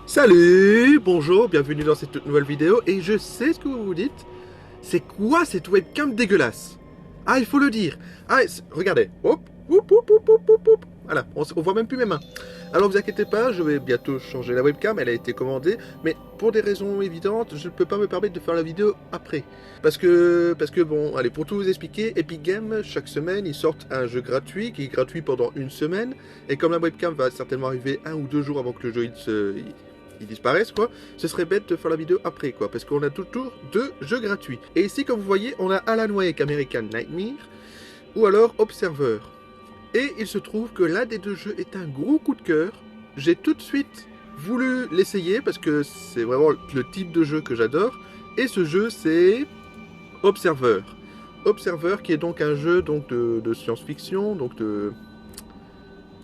Salut, bonjour, bienvenue dans cette nouvelle vidéo. Et je sais ce que vous vous dites. C'est quoi cette webcam dégueulasse? Ah, il faut le dire. Ah, regardez. Hop, hop, hop, hop, hop, hop, hop. Voilà, on voit même plus mes mains. Alors vous inquiétez pas, je vais bientôt changer la webcam. Elle a été commandée, mais pour des raisons évidentes, je ne peux pas me permettre de faire la vidéo après. Parce que bon, allez, pour tout vous expliquer, Epic Games, chaque semaine, ils sortent un jeu gratuit qui est gratuit pendant une semaine. Et comme la webcam va certainement arriver 1 ou 2 jours avant que le jeu ils disparaissent, quoi, ce serait bête de faire la vidéo après, quoi, parce qu'on a toujours 2 jeux gratuits. Et ici, comme vous voyez, on a Alan Wake American Nightmare ou alors Observer. Et il se trouve que l'un des 2 jeux est un gros coup de cœur. J'ai tout de suite voulu l'essayer parce que c'est vraiment le type de jeu que j'adore. Et ce jeu, c'est Observer. Observer, qui est donc un jeu donc de science-fiction, donc de...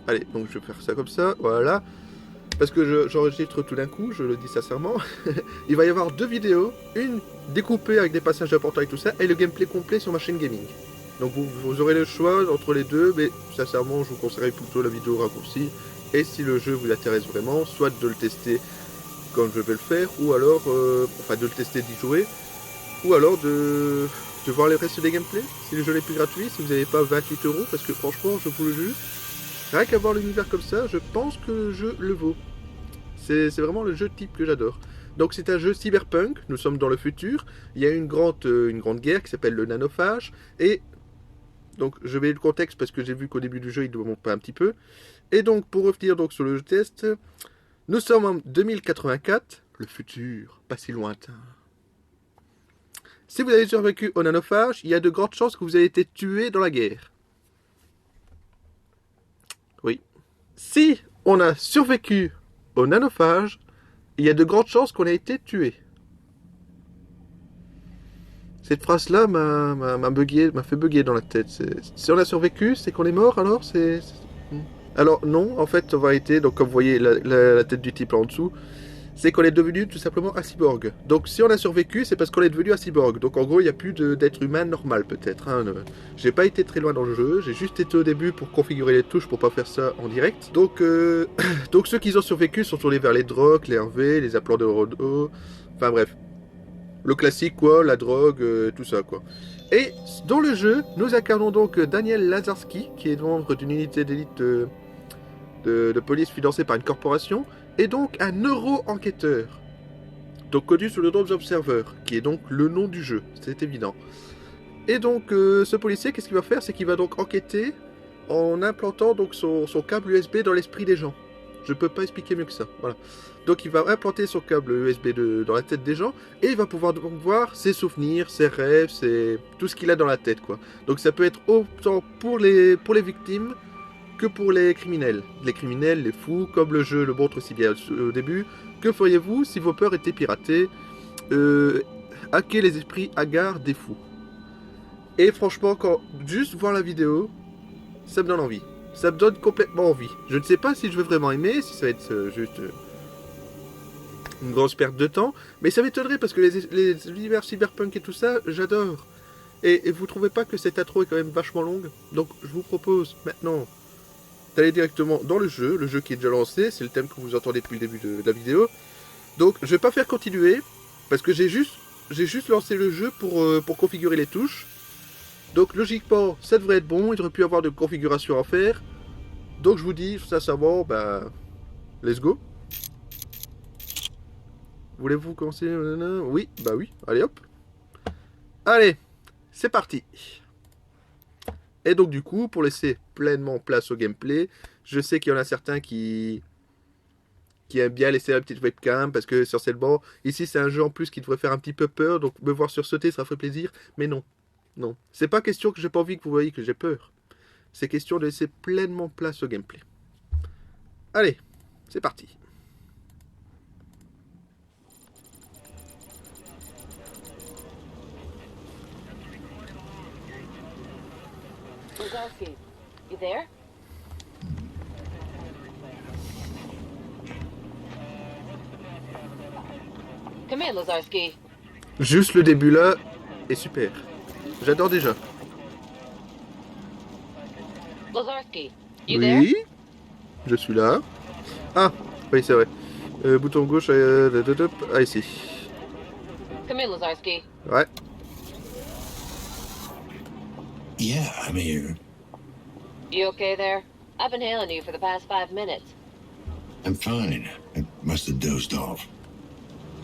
Allez, donc je vais faire ça comme ça, voilà. Parce que j'enregistre tout d'un coup, je le dis sincèrement. Il va y avoir 2 vidéos, une découpée avec des passages importants et tout ça, et le gameplay complet sur ma chaîne gaming. Donc vous aurez le choix entre les deux, mais sincèrement je vous conseillerais plutôt la vidéo raccourcie. Et si le jeu vous intéresse vraiment, soit de le tester comme je vais le faire, ou alors, enfin de le tester, d'y jouer, ou alors de voir les restes des gameplays, si le jeu n'est plus gratuit, si vous n'avez pas 28 €, parce que franchement je vous le jure, rien qu'à voir l'univers comme ça, je pense que le jeu le vaut. C'est vraiment le jeu type que j'adore. Donc c'est un jeu cyberpunk, nous sommes dans le futur, il y a une grande guerre qui s'appelle le nanophage, et donc je vais le contexte parce que j'ai vu qu'au début du jeu il ne pas un petit peu. Et donc pour revenir donc sur le test, nous sommes en 2084, le futur, pas si lointain. Si vous avez survécu au nanophage, il y a de grandes chances que vous ayez été tué dans la guerre. Oui. Si on a survécu au nanophage, il y a de grandes chances qu'on ait été tué. Cette phrase-là m'a fait bugger dans la tête. Si on a survécu, c'est qu'on est mort alors Alors non, en fait, en vérité, donc comme vous voyez la tête du type en dessous, c'est qu'on est devenu tout simplement un cyborg. Donc si on a survécu, c'est parce qu'on est devenu un cyborg. Donc en gros, il n'y a plus d'être humain normal peut-être. Hein. J'ai pas été très loin dans le jeu, j'ai juste été au début pour configurer les touches pour pas faire ça en direct. Donc, donc ceux qui ont survécu sont tournés vers les drogues, les RV, les implants de Rodo, enfin bref. Le classique quoi, la drogue, tout ça quoi. Et dans le jeu, nous incarnons donc Daniel Lazarski, qui est membre d'une unité d'élite de police financée par une corporation, et donc un neuro-enquêteur, donc connu sous le nom d'Observer, qui est donc le nom du jeu, c'est évident. Et donc ce policier, qu'est-ce qu'il va faire? C'est qu'il va donc enquêter en implantant donc son câble USB dans l'esprit des gens. Je peux pas expliquer mieux que ça, voilà. Donc il va implanter son câble USB dans la tête des gens, et il va pouvoir donc voir ses souvenirs, ses rêves, tout ce qu'il a dans la tête, quoi. Donc ça peut être autant pour les victimes que pour les criminels. Les criminels, les fous, comme le jeu le montre si bien au début, que feriez-vous si vos peurs étaient piratées? Hacker les esprits hagards des fous. Et franchement, quand juste voir la vidéo, ça me donne envie. Ça me donne complètement envie. Je ne sais pas si je vais vraiment aimer, si ça va être juste une grosse perte de temps, mais ça m'étonnerait parce que les univers cyberpunk et tout ça, j'adore. Et vous trouvez pas que cette intro est quand même vachement longue? Donc je vous propose maintenant d'aller directement dans le jeu qui est déjà lancé, c'est le thème que vous entendez depuis le début de la vidéo. Donc je vais pas faire continuer, parce que j'ai juste lancé le jeu pour configurer les touches. Donc logiquement, ça devrait être bon, il devrait plus y avoir de configuration à faire. Donc je vous dis, sincèrement, bah, let's go. Voulez-vous commencer? Oui, bah oui, allez hop. Allez, c'est parti. Et donc du coup, pour laisser pleinement place au gameplay, je sais qu'il y en a certains qui aiment bien laisser la petite webcam, parce que essentiellement, ici c'est un jeu en plus qui devrait faire un petit peu peur, donc me voir sursauter, ça ferait plaisir, mais non. Non. C'est pas question que j'ai pas envie que vous voyez que j'ai peur. C'est question de laisser pleinement place au gameplay. Allez, c'est parti. Lazarski, you there? Come in, Lazarski. Juste le début là est super. J'adore déjà. Lazarski, you there? Oui, je suis là. Ah, oui, c'est vrai. Bouton gauche, ah ici. Come in, Lazarski. Ouais. Yeah, I'm here. You okay there? I've been hailing you for the past 5 minutes. I'm fine. I must have dozed off.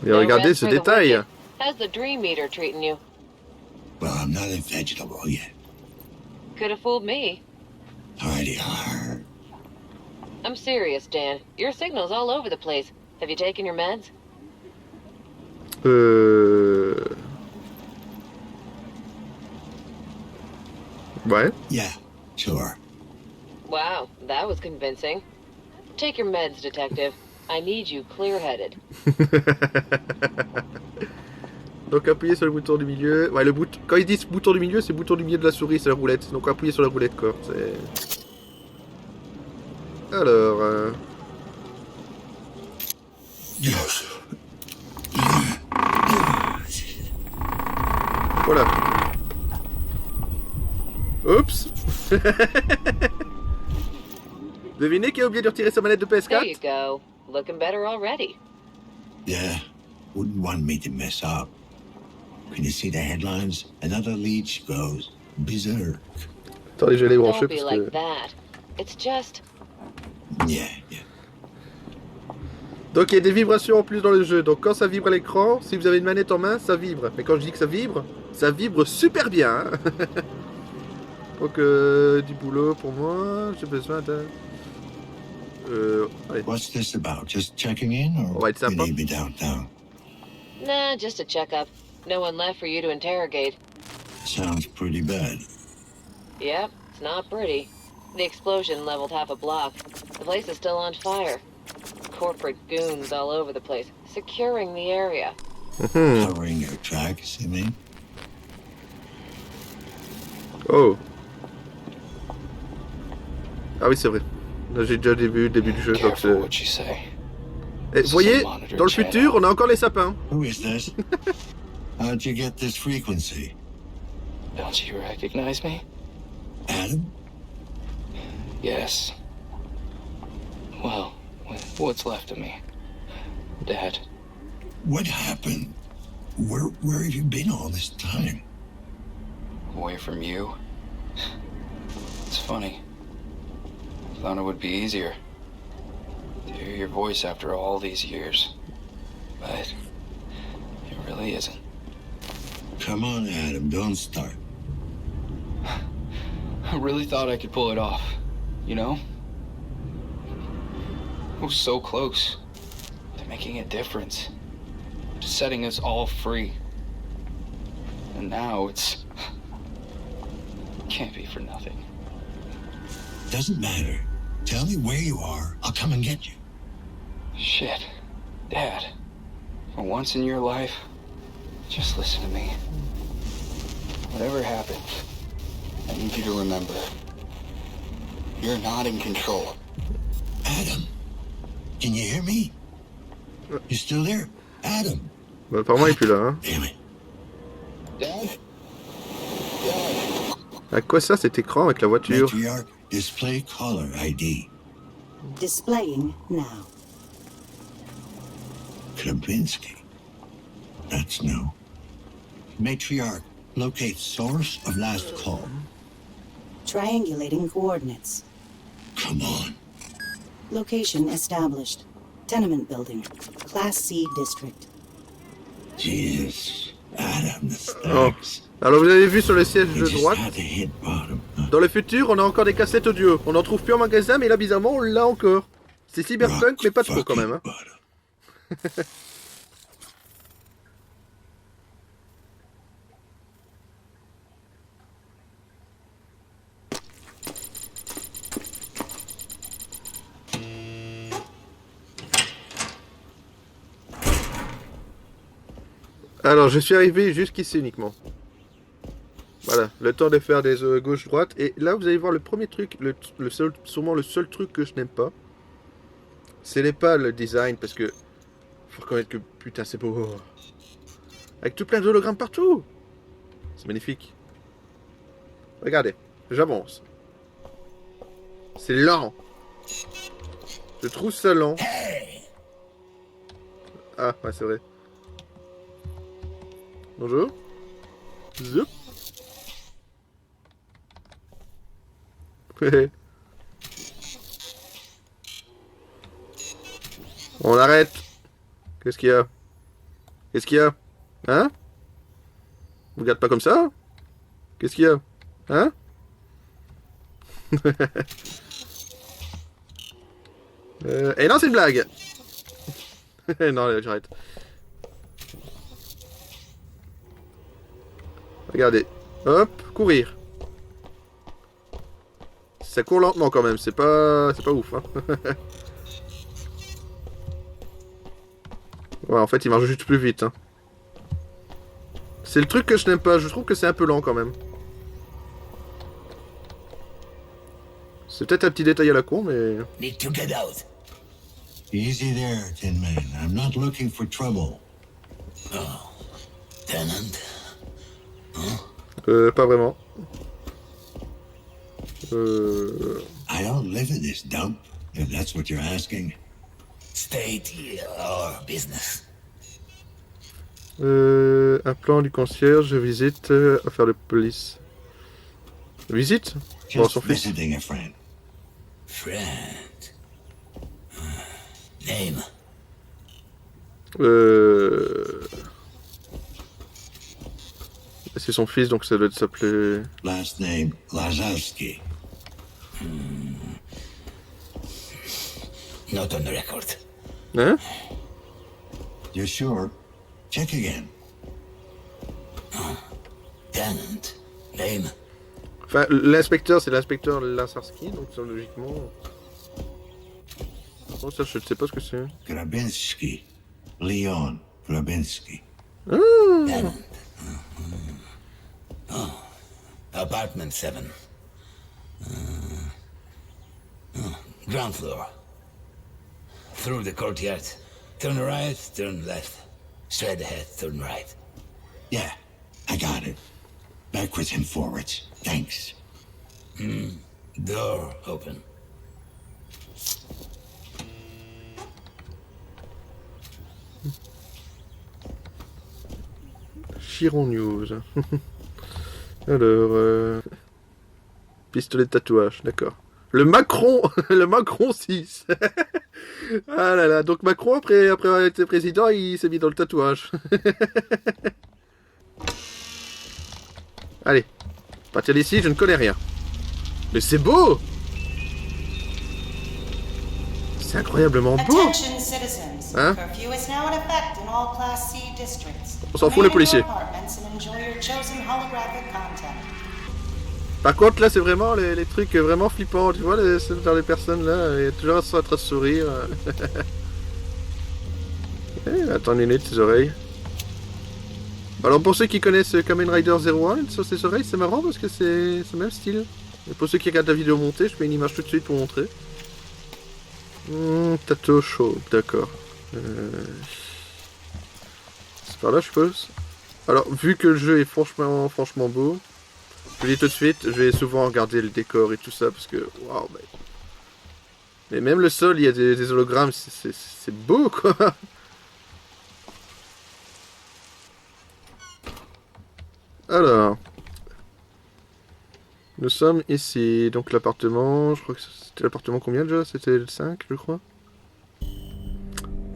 Et No regardez rest ce for the détail. wicked. How's the dream meter treating you? Well, I'm not a vegetable yet. Could have fooled me. Hardy har. I'm serious, Dan. Your signal's all over the place. Have you taken your meds? Ouais. Yeah, sure. Wow, that was convincing. Take your meds, detective. I need you clear-headed. Donc appuyez sur le bouton du milieu. Ouais, le bouton. Quand ils disent bouton du milieu, c'est le bouton du milieu de la souris, c'est la roulette. Donc appuyez sur la roulette, quoi. C'est. Alors. Yes. Voilà. Oups. Devinez qui a oublié de retirer sa manette de There you PS4? go. Looking better already. Yeah, wouldn't want me to mess up. Can you see the headlines? Another leech goes berserk. Attendez, je vais les brancher Don't be parce like que. that. It's just... Yeah. Donc il y a des vibrations en plus dans le jeu. Donc quand ça vibre à l'écran, si vous avez une manette en main, ça vibre. Mais quand je dis que ça vibre super bien. Hein. Donc du boulot pour moi. J'ai besoin de. Allez. What's this about? Just checking in, or Ouais, c'est you sympa. need me downtown? Nah, just a checkup. No one left for you to interrogate. Sounds pretty bad. Yep, it's not pretty. The explosion leveled half a block. The place is still on fire. Corporate goons all over the place, securing the area. Covering your tracks, you mean? Oh. Ah oui, c'est vrai. Là, j'ai déjà début du jeu. Donc Careful what you say. Et vous voyez, dans le futur, on a encore les sapins. Who is this? How'd you get this frequency? Don't you recognize me? Adam? Yes. Well, what's left of me? Dad. What happened? Where have you been all this time? Away from you. It's funny. Thought it would be easier to hear your voice after all these years. But it really isn't. Come on, Adam, don't start. I really thought I could pull it off, you know? I was so close to making a difference, to setting us all free. And now it's... can't be for nothing. Doesn't matter. Tell me where you are. I'll come and get you. Shit. Dad, for once in your life, just listen to me. Whatever happens, I need you to remember, you're not in control. Adam, can you hear me? You still there? Adam? Bah, apparemment, il est plus là. Hein. Damn it. Dad? Dad? À quoi ça, cet écran avec la voiture? Matriarch, display caller ID. Displaying now. Krabinsky. That's new. Matriarch, locate source of last call. Triangulating coordinates. Come on. Location established. Tenement building. Class C district. Jeez. Adam, the Oh. stacks. Alors vous avez vu sur le siège You de just droite, had to hit bottom. Huh? dans le futur, on a encore des cassettes audio. On n'en trouve plus en magasin, mais là, bizarrement, on l'a encore. C'est cyberpunk, Rock mais pas trop quand fucking même. Hein. bottom. Alors, je suis arrivé jusqu'ici uniquement. Voilà, le temps de faire des gauche-droite. Et là, vous allez voir le premier truc, sûrement le seul truc que je n'aime pas. Ce n'est pas le design, parce que... Faut reconnaître que, putain, c'est beau. Avec tout plein d'hologrammes partout. C'est magnifique. Regardez, j'avance. C'est lent. Je trouve ça lent. Ah, ouais, c'est vrai. Bonjour. Zoup. On arrête. Qu'est-ce qu'il y a? Qu'est-ce qu'il y a? Hein? Vous regarde pas comme ça? Qu'est-ce qu'il y a? Hein? Et non, c'est une blague. Non, allez, j'arrête. Regardez. Hop, courir. Ça court lentement quand même, c'est pas ouf. Hein. Ouais, en fait, il marche juste plus vite. Hein. C'est le truc que je n'aime pas, je trouve que c'est un peu lent quand même. C'est peut-être un petit détail à la con, mais... Need to get out. Easy there, Tin Man. I'm not looking for trouble. Oh, Tenant? Pas vraiment. I don't live in this dump, if that's what you're asking. State or business? Un plan du concierge, visite, affaire de police. Visite? Bon, Just son fils. visiting a friend. Friend. Name? C'est son fils, donc ça doit s'appeler... Last name, Lazarski. Not on the record. Hein? You're sure? Check again. Tenant. Name? Enfin, l'inspecteur, c'est l'inspecteur Lazarski, donc ça, logiquement... Oh, ça, je ne sais pas ce que c'est. Grabinski. Leon Grabinski. Ah. Tenant. Oh. Apartment 7. Ground floor. Through the courtyard. Turn right, turn left. Straight ahead, turn right. Yeah, I got it. Backwards and forwards. Thanks. Door open. Chiron News. Alors, pistolet de tatouage, d'accord. Le Macron, le Macron 6. Ah là là, donc Macron, après avoir été président, il s'est mis dans le tatouage. Allez, à partir d'ici, je ne connais rien. Mais c'est beau! C'est incroyablement beau! Attention citizens. Hein? Curfew is now in effect in all Class C districts. On s'en fout, les policiers. Remain in your apartments and enjoy your chosen holographic content. Par contre, là, c'est vraiment les trucs vraiment flippants, tu vois, dans les personnes, là, il y a toujours en train de sourire. Attends une minute, ses oreilles. Alors, pour ceux qui connaissent Kamen Rider 01, sur ses oreilles, c'est marrant parce que c'est le même style. Et pour ceux qui regardent la vidéo montée, je mets une image tout de suite pour montrer. Tato Show, d'accord. C'est par là, je suppose. Alors, vu que le jeu est franchement beau, je vous dis tout de suite, je vais souvent regarder le décor et tout ça, parce que, waouh, mais même le sol, il y a des hologrammes, c'est beau, quoi. Alors, nous sommes ici, donc l'appartement, je crois que c'était l'appartement combien déjà? C'était le 5, je crois.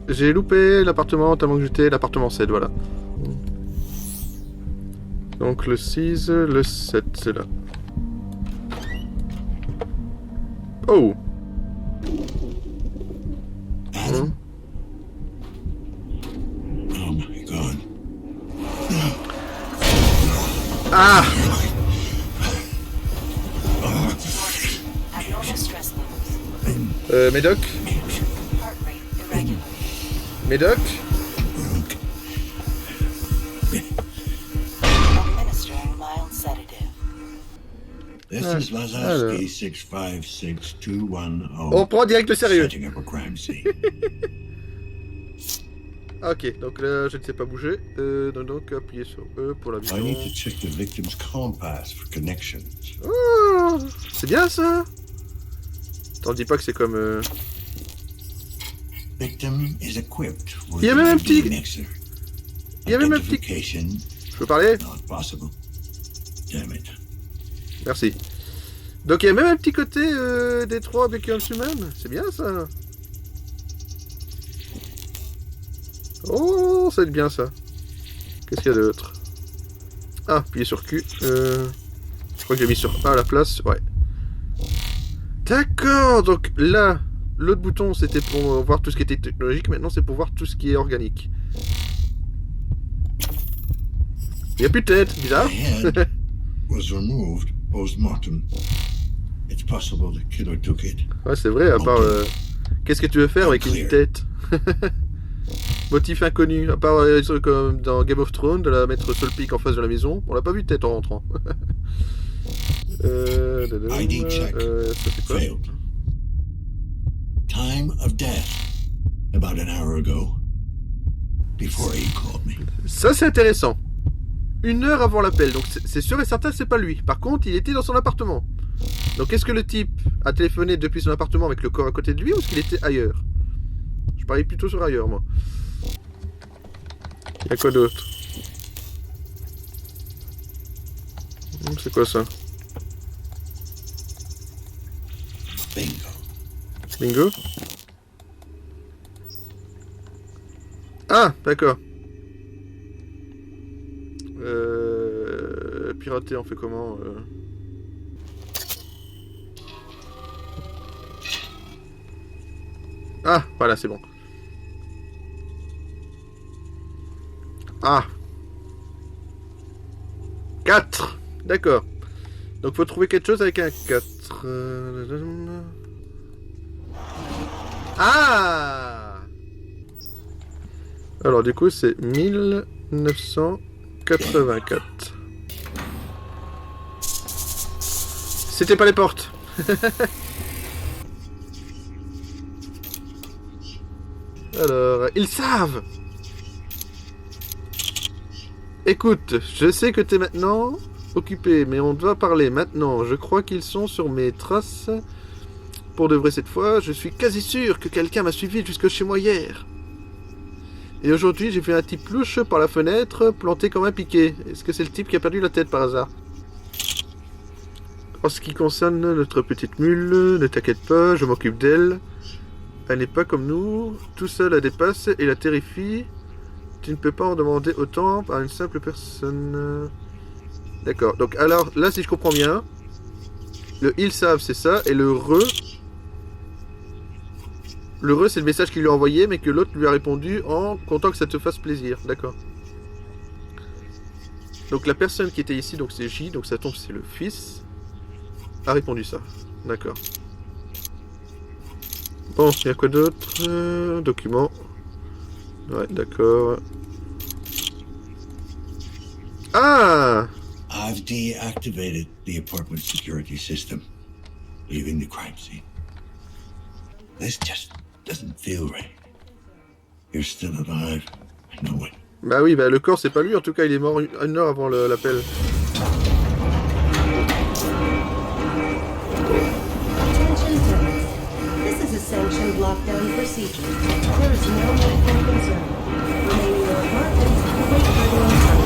J'ai loupé l'appartement tellement que j'étais l'appartement 7, voilà. Donc le 6, le 7, c'est là. Oh! Adam? Oh my god. Ah! Abnormal stress levels. Médoc? Heart rate irregular. Médoc? Administering mild sedative. This is Lazarski 656210. On prend direct le sérieux. Setting up a crime scene. Ok, donc là, je ne sais pas bouger. Donc, appuyez sur E pour la I need to vision. check the victim's compass for connections. Oh, c'est bien ça! T'en dis pas que c'est comme... Victim is equipped with Il y a même un petit... mixer. Il y a même un petit... Identification Je peux parler? not possible. Damn it. Merci. Donc il y a même un petit côté Détroit Become Human. C'est bien ça. Oh, ça va être bien ça. Qu'est-ce qu'il y a d'autre? Ah, appuyer sur Q. Je crois que j'ai mis sur A à la place. Ouais. D'accord. Donc là, l'autre bouton c'était pour voir tout ce qui était technologique. Maintenant c'est pour voir tout ce qui est organique. Il n'y a plus de tête. Bizarre. My head was removed post-mortem. It's possible the killer took it. Ouais, c'est vrai, à part... Qu'est-ce que tu veux faire avec une tête? Motif inconnu, à part comme dans Game of Thrones, de la mettre seul pic en face de la maison. On l'a pas vu de tête en rentrant. ID check. Ça fait quoi? Failed. Time of death. About an hour ago. Before he called me. Ça, c'est intéressant. 1 heure avant l'appel, donc c'est sûr et certain, c'est pas lui. Par contre, il était dans son appartement. Donc, est-ce que le type a téléphoné depuis son appartement avec le corps à côté de lui ou est-ce qu'il était ailleurs? Je parie plutôt sur ailleurs, moi. Il y a quoi d'autre? C'est quoi ça? Bingo. Bingo? Ah, d'accord. Pirater, on fait comment Ah, voilà, c'est bon. Ah. 4. D'accord. Donc, faut trouver quelque chose avec un 4. Ah. Alors, du coup, c'est 1984. C'était pas les portes. Alors, ils savent. Écoute, je sais que t'es maintenant occupé, mais on doit parler maintenant. Je crois qu'ils sont sur mes traces. Pour de vrai cette fois, je suis quasi sûr que quelqu'un m'a suivi jusque chez moi hier. Et aujourd'hui, j'ai vu un type louche par la fenêtre, planté comme un piquet. Est-ce que c'est le type qui a perdu la tête par hasard? En ce qui concerne notre petite mule, ne t'inquiète pas, je m'occupe d'elle. Elle n'est pas comme nous, tout seul la dépasse et la terrifie. Tu ne peux pas en demander autant à une simple personne. D'accord, donc alors là si je comprends bien, le ils savent c'est ça, et le re c'est le message qu'il lui a envoyé mais que l'autre lui a répondu en comptant que ça te fasse plaisir, d'accord. Donc la personne qui était ici, donc c'est J, donc ça tombe c'est le fils, a répondu ça, d'accord. Bon, il y a quoi d'autre? Document. Ouais, d'accord. Ah! I've deactivated the apartment security system, leaving the crime scene. This just doesn't feel right. You're still alive. I know it. Bah oui, bah le corps c'est pas lui, en tout cas il est mort 1 heure avant l'appel. Sanctioned lockdown procedure. There is no need for concern. Remain in your apartments and wait further instructions.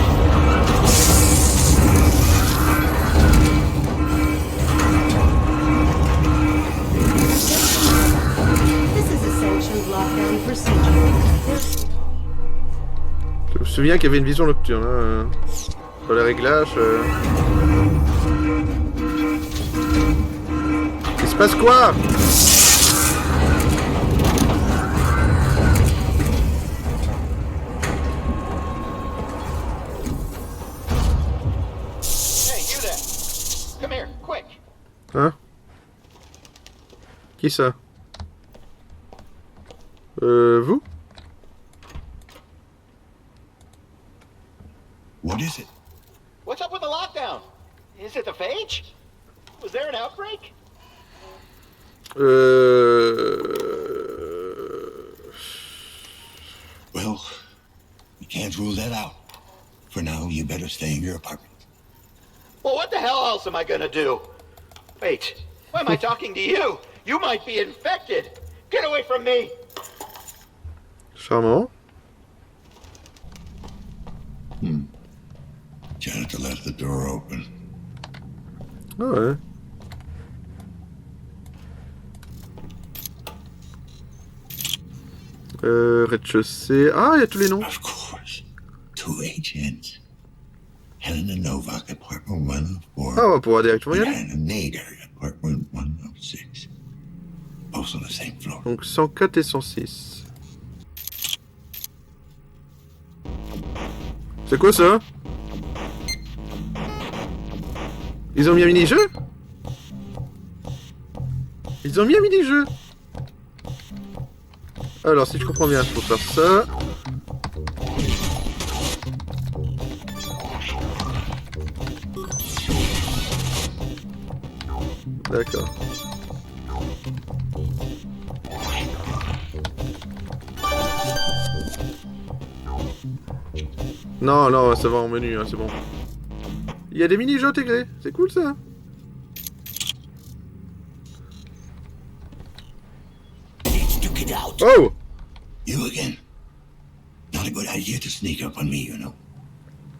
This is a sanctioned lockdown procedure. Je me souviens qu'il y avait une vision nocturne, hein, dans les réglages. Il se passe quoi? Hein? Qui ça? Vous? What is it? What's up with the lockdown? Is it the phage? Was there an outbreak? Well, we can't rule that out. For now, you better stay in your apartment. Well, what the hell else am I gonna do? Wait, why am I talking to you? You might be infected. Get away from me. Charmant. Janitor left the door open. Ah ouais. Rez-de-chaussée. Ah, il y a tous les noms. Of course. 2 agents. Helena Novak, apartment 104. Ah, on va pouvoir directement y and aller. Hannah Nader, apartment 106. Both on the same floor. Donc 104 et 106. C'est quoi ça? Ils ont mis un mini-jeu? Ils ont mis un mini-jeu. Alors, si je comprends bien, il faut faire ça. D'accord. Non, non, ça va en menu, hein, c'est bon. Il y a des mini-jeux intégrés, c'est cool ça. Need to get out. Oh! You again? Not a good idea to sneak up on me, you know.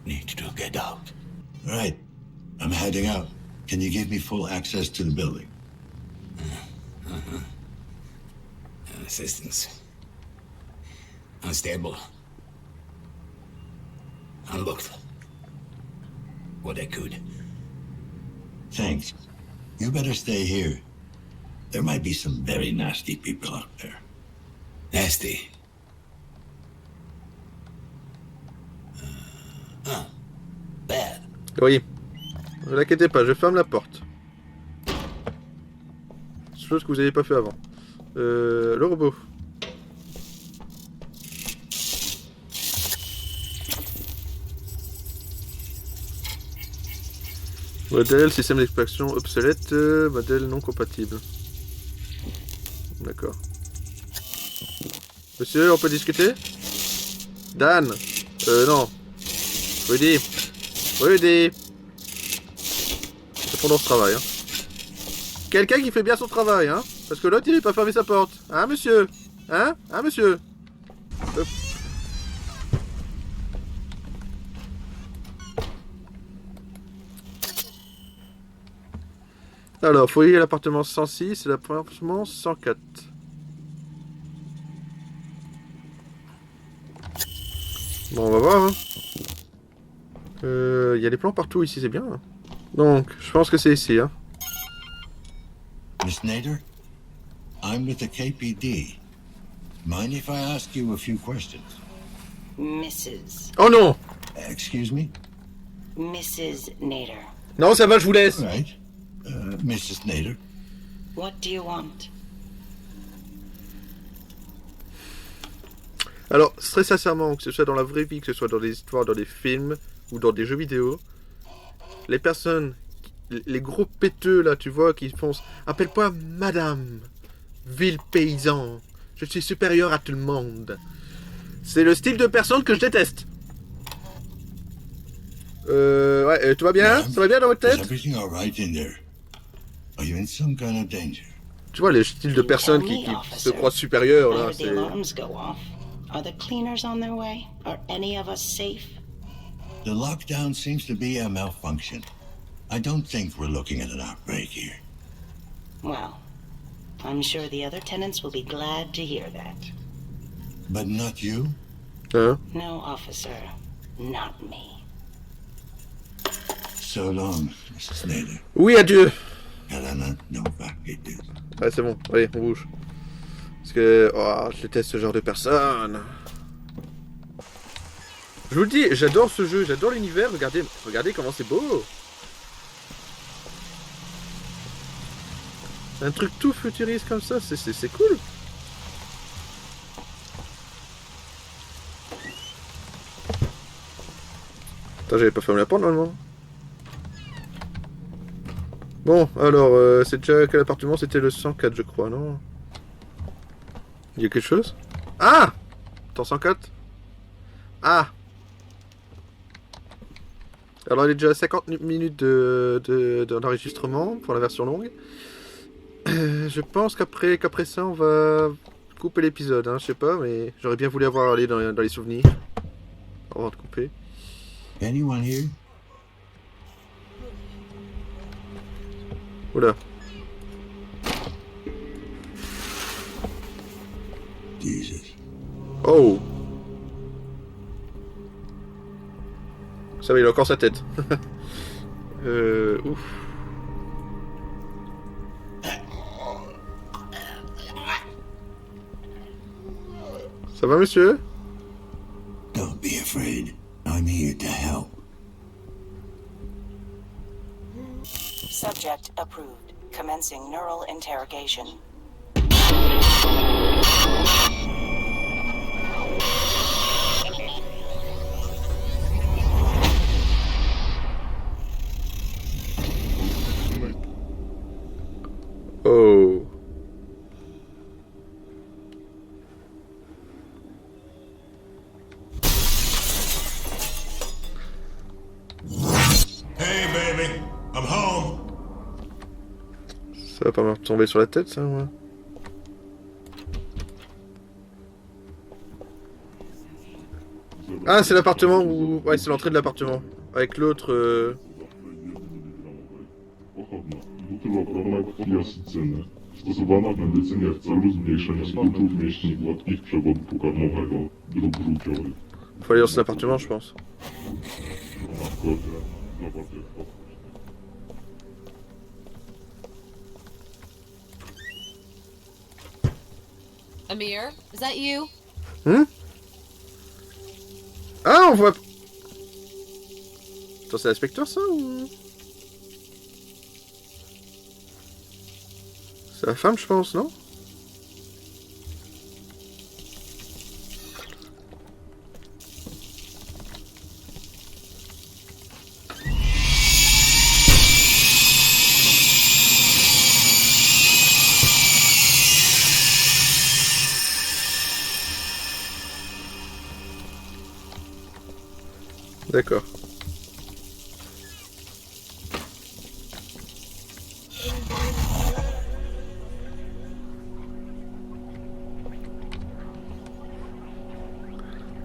Need to get out. Right. I'm heading out. Can you give me full access to the building? Assistance. Unstable. Unlocked. What I could. Thanks. You better stay here. There might be some very nasty people out there. Nasty. Bad. Oui. Ne vous inquiétez pas, je ferme la porte. Chose que vous n'avez pas fait avant. Le robot. Modèle, système d'extraction obsolète, modèle non compatible. D'accord. Monsieur, on peut discuter? Dan. Non. Rudy. Rudy. C'est pendant ce travail, hein. Quelqu'un qui fait bien son travail, hein. Parce que l'autre, il n'est pas fermé sa porte. Hein, monsieur? Hein? Hein, monsieur? Alors, fouiller l'appartement 106 et l'appartement 104. Bon, on va voir, hein. Il y a des plans partout ici, c'est bien. Hein. Donc, je pense que c'est ici, hein. Miss Nader? I'm with the KPD. Mind if I ask you a few questions? Mrs. Oh non! Excuse me? Mrs. Nader. Non, ça va, je vous laisse. All right. Mrs. Nader? What do you want? Alors, très sincèrement, que ce soit dans la vraie vie, que ce soit dans des histoires, dans des films ou dans des jeux vidéo, les personnes, les gros péteux là, tu vois, qui font « Appelle-moi madame, vil paysan, je suis supérieur à tout le monde ». C'est le style de personne que je déteste. Ouais, tout va bien? Ça va bien dans votre Is tête? everything all right in there? Are you in some kind of danger? Tu vois, les styles de personnes qui se croient supérieurs là, Why did the c'est... alarms go off? Are the cleaners on their way? Are any of us safe? The lockdown seems to be a malfunction. I don't think we're looking at an outbreak here. Well, I'm sure the other tenants will be glad to hear that. But not you? Hein? No, officer, not me. So long, Mrs. Nader. Oui, adieu. Helena Novak, it is. Ouais, c'est bon, allez, on bouge. Parce que, oh, je déteste ce genre de personnes. Je vous le dis, j'adore ce jeu, j'adore l'univers, regardez, regardez comment c'est beau. Un truc tout futuriste comme ça, c'est cool. Attends, j'avais pas fermé la porte normalement. Bon, alors, c'est déjà quel appartement? C'était le 104, je crois, non? Il y a quelque chose? Ah! Attends, 104? Ah! Alors, il est déjà à 50 minutes d'enregistrement pour la version longue. Je pense qu'après ça, on va couper l'épisode, hein, je sais pas, mais j'aurais bien voulu avoir allé dans les souvenirs. Avant de couper. Anyone here? Oula. Jesus. Oh. Ça va, il a encore sa tête. Ouf. Ça va, monsieur? Don't be afraid. I'm here to help. Subject approved. Commencing neural interrogation. Oh. Hey, baby, I'm home. Ça va pas me retomber sur la tête, ça, moi. Ah, c'est l'appartement où... Ouais, c'est l'entrée de l'appartement. Avec l'autre... Faut aller dans cet appartement, je pense. Amir, is that you? Ah, on voit... Attends, c'est l'inspecteur, ça, ou... C'est la femme, je pense, non? D'accord.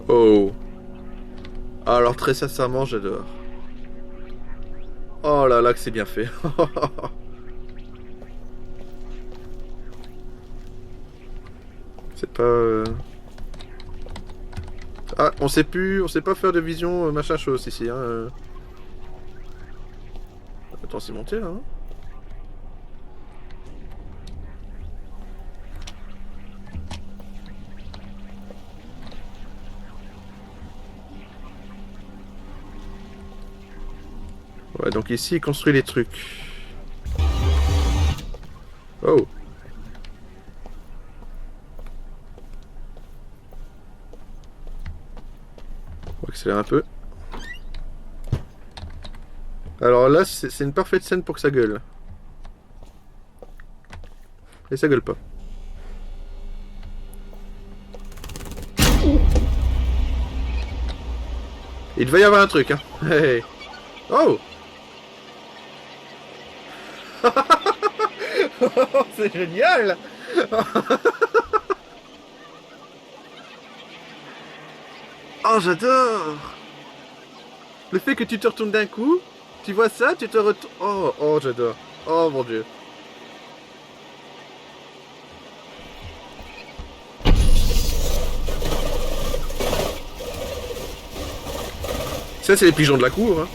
Oh. Alors très sincèrement, j'adore. Oh là là que c'est bien fait. C'est pas... Ah, on sait pas faire de vision machin chose ici. Hein. Attends, c'est monté là. Hein. Ouais, donc ici, il construit les trucs. Oh. On va accélérer un peu. Alors là, c'est une parfaite scène pour que ça gueule. Et ça gueule pas. Il devait y avoir un truc, hein. Hey. Oh. C'est génial. Oh, j'adore. Le fait que tu te retournes d'un coup, tu vois ça, tu te retournes... Oh, oh, j'adore. Oh, mon Dieu. Ça, c'est les pigeons de la cour, hein.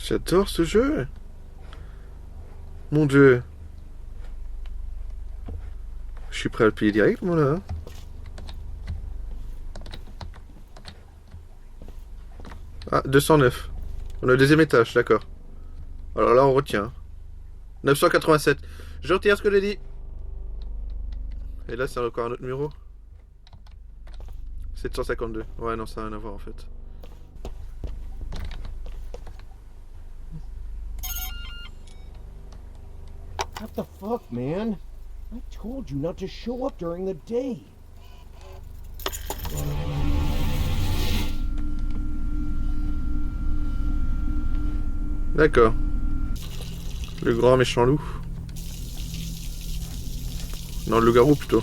J'adore ce jeu. Mon Dieu. Je suis prêt à le payer direct, moi, là. Ah, 209. On a le deuxième étage, d'accord. Alors là, on retient. 987. Je retire ce que j'ai dit. Et là, c'est encore un autre numéro. 752. Ouais, non, ça n'a rien à voir, en fait. What the fuck, man? I told you not to show up during the day. D'accord. Le grand méchant loup. Non, le loup-garou plutôt.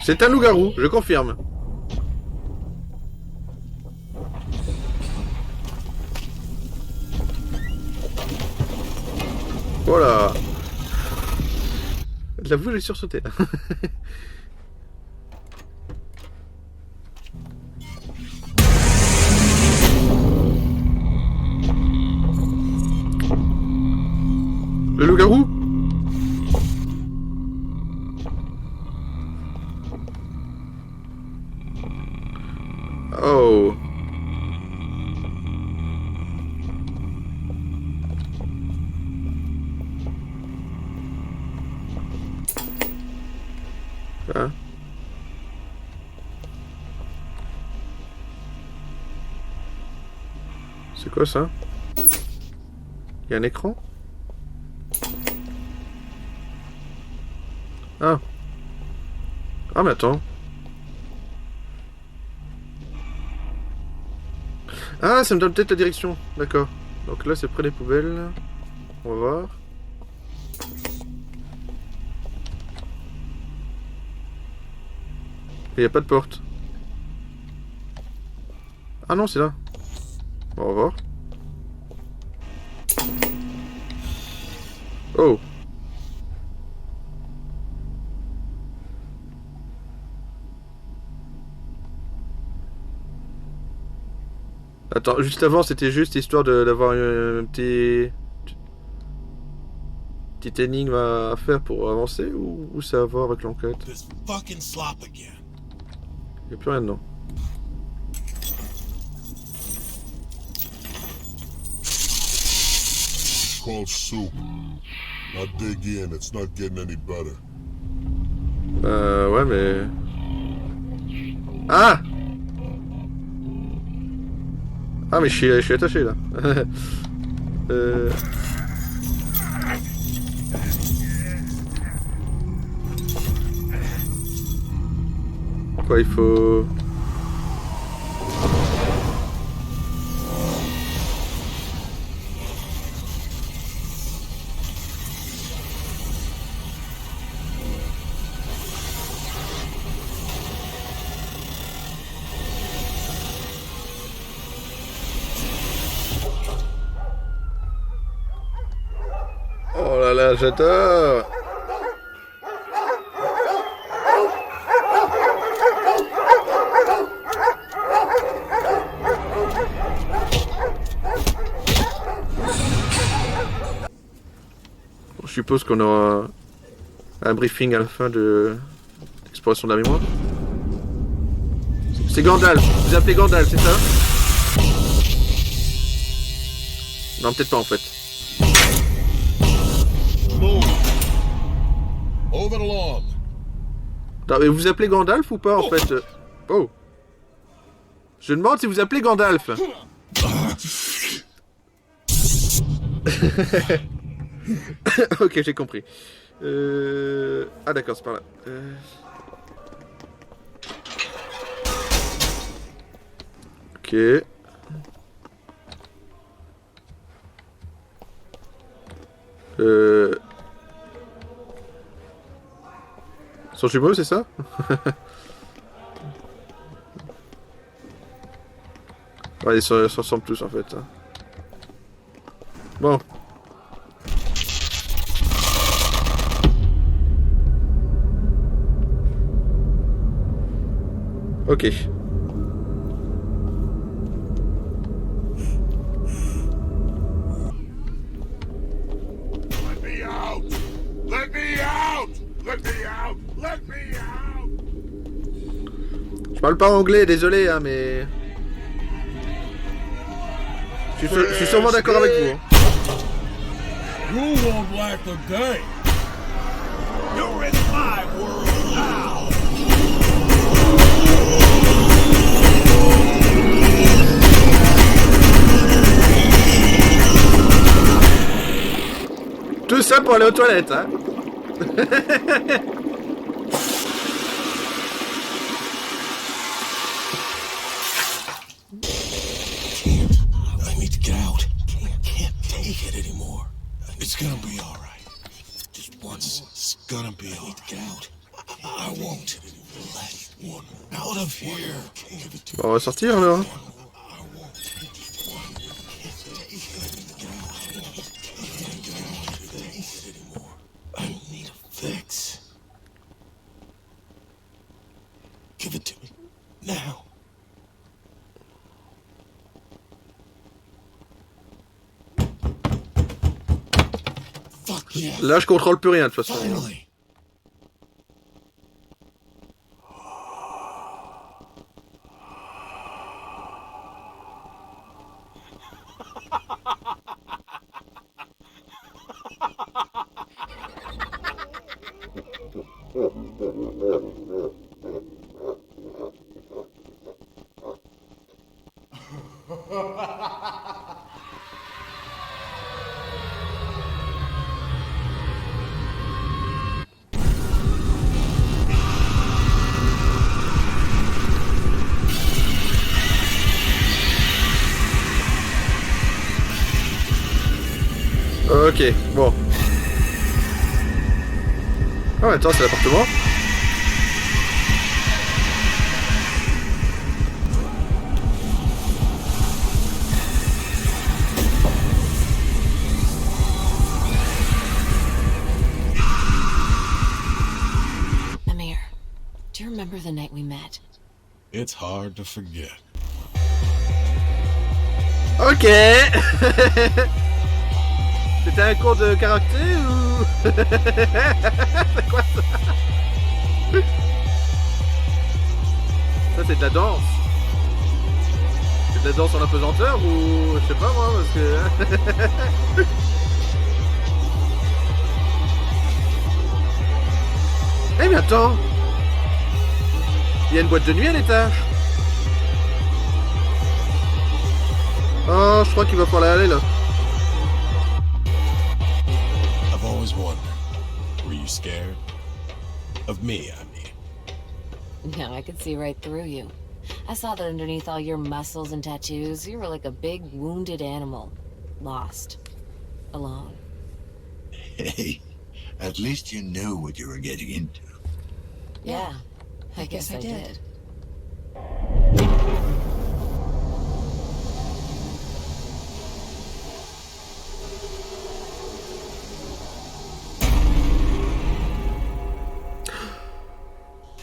C'est un loup-garou, je confirme. Voilà. J'avoue, j'ai sursauté. Le loup-garou? Oh. Hein? C'est quoi ça? Il y a un écran? Ah. Ah mais attends. Ah, ça me donne peut-être la direction. D'accord. Donc là, c'est près des poubelles. On va voir. Il n'y a pas de porte. Ah non, c'est là. On va voir. Oh. Attends, juste avant, c'était juste histoire d'avoir un petit énigme à faire pour avancer ou ça a à voir avec l'enquête? Il n'y a plus rien dedans. It's called soup. Now dig in, it's not getting any better. Ouais, mais... Ah! Ah, mais je suis attaché, là. Quoi, il faut... Oh là là, j'adore! Je suppose qu'on aura un briefing à la fin de l'exploration de la mémoire. C'est Gandalf, vous appelez Gandalf, c'est ça? Non, peut-être pas en fait. Non, mais vous appelez Gandalf ou pas en fait? Oh. Je demande si vous appelez Gandalf. Ok, j'ai compris. Ah d'accord, c'est par là. Ok. Son jumeau, c'est ça? Ouais, ils se ressemblent tous en fait. Bon. Ok. Let me out! Let me out! Let me out! Let me out! Je parle pas anglais, désolé, hein, mais... Je suis sûrement d'accord avec vous. Hein. You won't like the game! You're in my world now! Tout ça pour aller aux toilettes, hein. It's gonna be all right. Just once, it's gonna be all right. Get out. I won't let one out of here. Bon, on va sortir alors. I need a fix. Give it to me now. Fuck yeah. Là, je contrôle plus rien de toute façon. Finally. Ok, bon. Ah, attends, c'est l'appartement. Amir, do you remember the night we met? It's hard to forget. Ok. C'était un cours de karaté ou... C'est quoi ça? Ça c'est de la danse. C'est de la danse en apesanteur ou... Je sais pas moi parce que... Eh mais attends. Il y a une boîte de nuit à l'étage. Oh, je crois qu'il va falloir aller là. I've always wondered, were you scared? Of me, I mean. No, I could see right through you. I saw that underneath all your muscles and tattoos, you were like a big wounded animal. Lost. Alone. Hey, at least you knew what you were getting into. Yeah, I guess I did.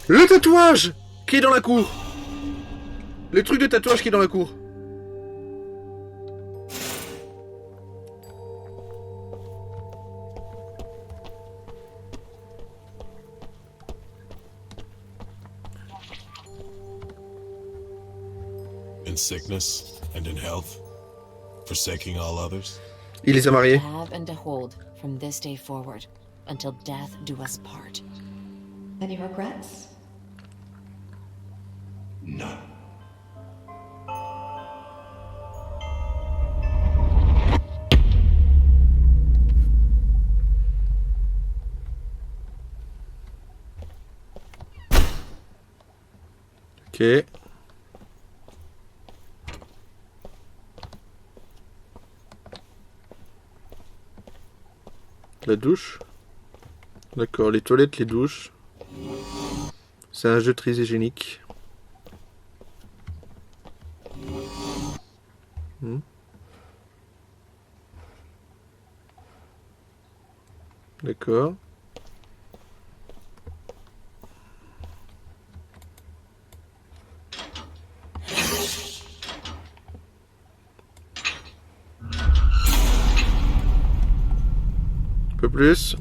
Le tatouage qui est dans la cour. Le truc de tatouage qui est dans la cour. In sickness and in health, forsaking all others. Il les a mariés. To have and to hold from this day forward, until death do us part. Any regrets? None. Ok. La douche. D'accord, les toilettes, les douches. C'est un jeu très hygiénique. D'accord. Un peu plus.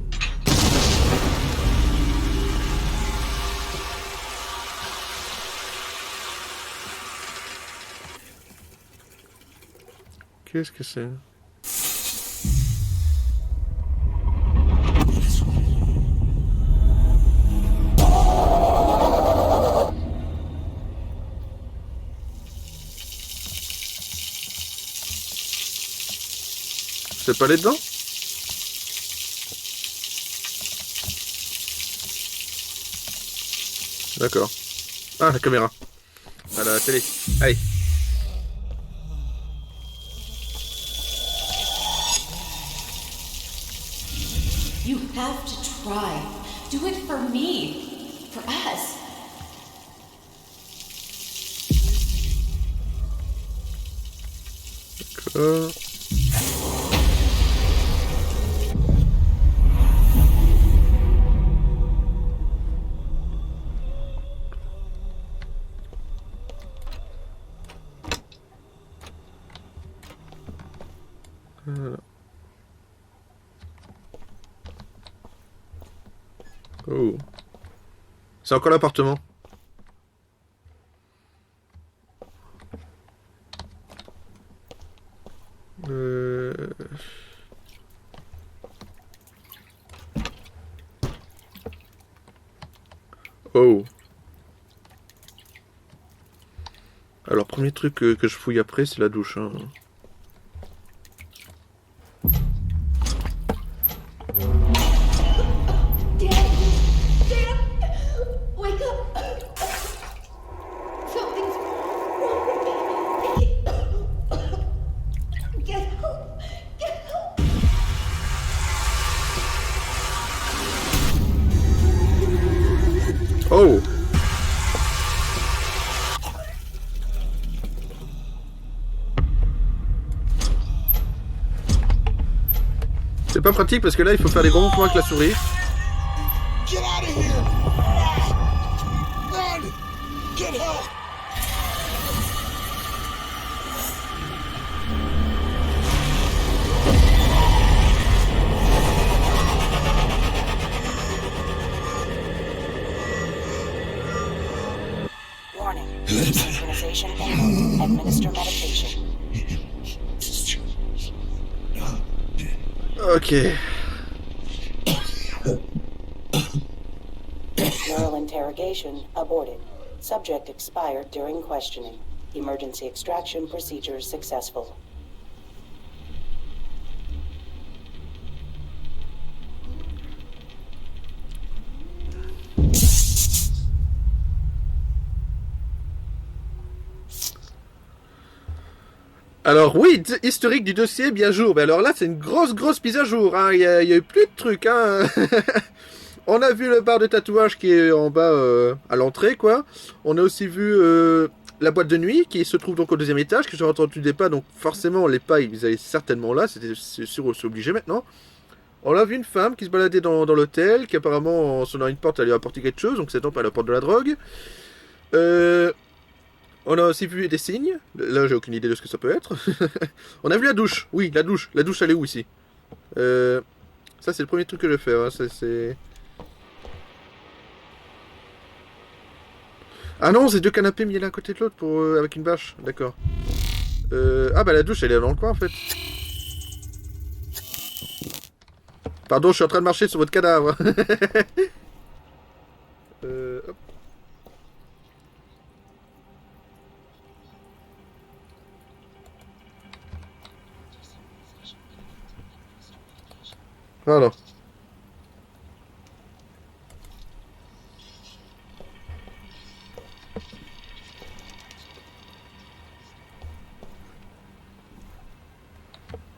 Qu'est-ce que c'est? C'est pas les dedans? D'accord. Ah, la caméra. À la télé. Allez. have to try. Do it for me. For us. D'accord. Voilà. Oh. C'est encore l'appartement. Oh. Alors, premier truc que je fouille après, c'est la douche. Hein. Wake up! Something's wrong with me. Get help! Get help! Oh. C'est pas pratique parce que là il faut faire des gros mouvements avec la souris. Get out of here! Run! Get help! Warning. Synchronization enabled. Administer medication. Ok. Neural interrogation aborted. Subject expired during questioning. Emergency extraction procedure successful. Alors oui, historique du dossier, bien jour. Mais alors là, c'est une grosse mise à jour. Hein. Il y a eu plus de trucs. Hein. On a vu le bar de tatouage qui est en bas à l'entrée, quoi. On a aussi vu la boîte de nuit qui se trouve donc au deuxième étage, que j'ai entendu des pas. Donc forcément, les pas, ils allaient certainement là. C'est sûr, c'est obligé maintenant. On a vu une femme qui se baladait dans l'hôtel, qui apparemment, en sonnant une porte, elle lui a apporté quelque chose. Donc c'est donc pas la porte de la drogue. On a aussi vu des signes. Là, j'ai aucune idée de ce que ça peut être. On a vu la douche. Oui, la douche. La douche, elle est où ici? Ça, c'est le premier truc que je vais faire. Hein. C'est... Ah non, c'est deux canapés mis l'un à côté de l'autre pour avec une bâche. D'accord. Ah bah la douche, elle est dans le coin, en fait. Pardon, je suis en train de marcher sur votre cadavre. Hop. Voilà.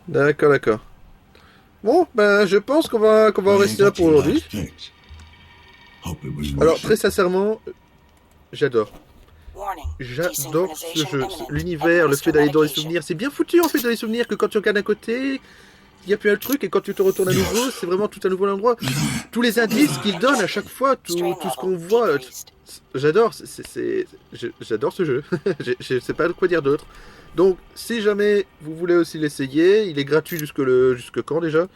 D'accord. Bon, ben, je pense qu'on va en rester là pour aujourd'hui. Alors, très sincèrement, j'adore. J'adore ce jeu. L'univers, le fait d'aller dans les souvenirs. C'est bien foutu, en fait, dans les souvenirs, que quand tu regardes à côté... Il n'y a plus un truc, et quand tu te retournes à nouveau, c'est vraiment tout un nouveau endroit. Tous les indices qu'il donne à chaque fois, tout ce qu'on voit, j'adore, j'adore ce jeu. Je ne sais pas quoi dire d'autre. Donc, si jamais vous voulez aussi l'essayer, il est gratuit jusque quand déjà?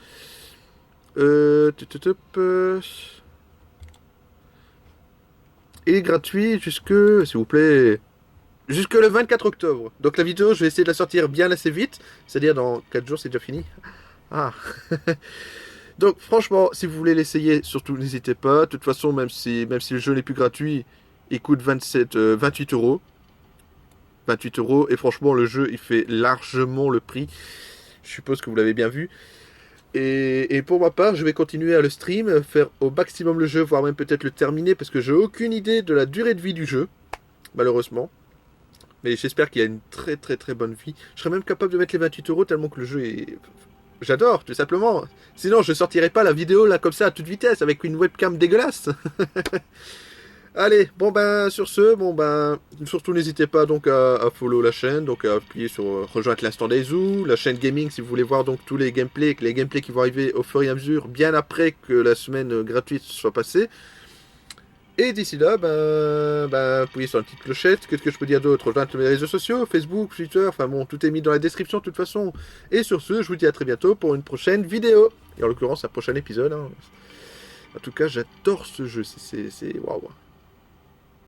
Il est gratuit jusque, s'il vous plaît, jusque le 24 octobre. Donc la vidéo, je vais essayer de la sortir bien assez vite, c'est-à-dire dans 4 jours, c'est déjà fini. Ah. Donc franchement, si vous voulez l'essayer, surtout n'hésitez pas. De toute façon, même si le jeu n'est plus gratuit, il coûte 28 €. 28 €, et franchement, le jeu, il fait largement le prix. Je suppose que vous l'avez bien vu. Et pour ma part, je vais continuer à le stream, faire au maximum le jeu, voire même peut-être le terminer, parce que j'ai aucune idée de la durée de vie du jeu, malheureusement. Mais j'espère qu'il y a une très bonne vie. Je serais même capable de mettre les 28 € tellement que le jeu est J'adore, tout simplement. Sinon, je sortirais pas la vidéo là comme ça à toute vitesse avec une webcam dégueulasse. Allez, bon ben sur ce, bon ben surtout n'hésitez pas donc à follow la chaîne, donc à appuyer sur rejoindre l'instant des zoos, la chaîne gaming si vous voulez voir donc tous les gameplays qui vont arriver au fur et à mesure, bien après que la semaine gratuite soit passée. Et d'ici là, appuyez sur la petite clochette. Qu'est-ce que je peux dire d'autre? Rejoindre mes réseaux sociaux, Facebook, Twitter, enfin bon, tout est mis dans la description de toute façon. Et sur ce, je vous dis à très bientôt pour une prochaine vidéo. Et en l'occurrence, un prochain épisode. Hein. En tout cas, j'adore ce jeu, c'est waouh.